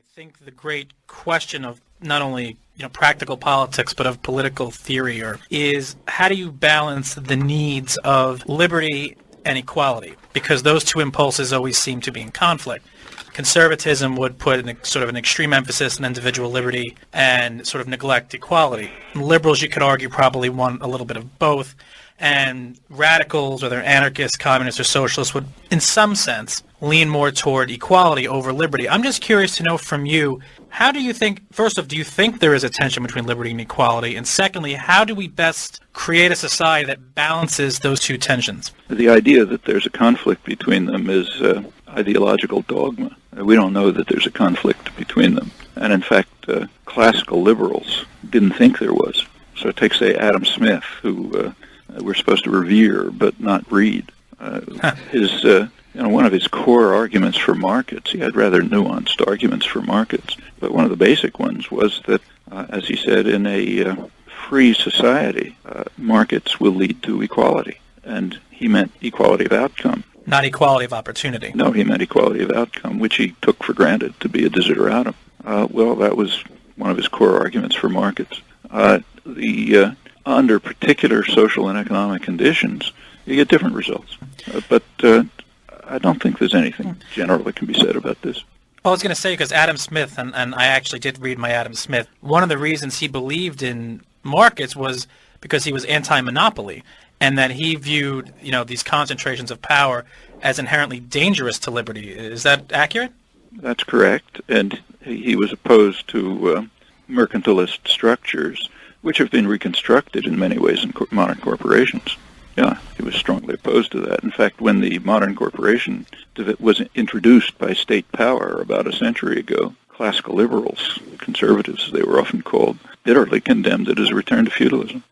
I think the great question of not only practical politics but of political theory is how do you balance the needs of liberty and equality, because those two impulses always seem to be in conflict. Conservatism would put sort of an extreme emphasis on individual liberty and sort of neglect equality. Liberals, you could argue, probably want a little bit of both. And radicals, whether anarchists, communists, or socialists, would, in some sense, lean more toward equality over liberty. I'm just curious to know from you, how do you think, first off, do you think there is a tension between liberty and equality? And secondly, how do we best create a society that balances those two tensions? The idea that there's a conflict between them is ideological dogma. We don't know that there's a conflict between them. And in fact, classical liberals didn't think there was. So take, say, Adam Smith, who we're supposed to revere but not read. One of his core arguments for markets, he had rather nuanced arguments for markets, but one of the basic ones was that, as he said, in a free society, markets will lead to equality. And he meant equality of outcome. Not equality of opportunity. No, he meant equality of outcome, which he took for granted to be a desideratum. Well, that was one of his core arguments for markets. Under particular social and economic conditions, you get different results. But I don't think there's anything general that can be said about this. Well, I was going to say, because Adam Smith, and I actually did read my Adam Smith, one of the reasons he believed in markets was because he was anti-monopoly, and that he viewed, these concentrations of power as inherently dangerous to liberty. Is that accurate? That's correct, and he was opposed to mercantilist structures, which have been reconstructed in many ways in modern corporations. Yeah, he was strongly opposed to that. In fact, when the modern corporation was introduced by state power about a century ago, classical liberals, conservatives as they were often called, bitterly condemned it as a return to feudalism.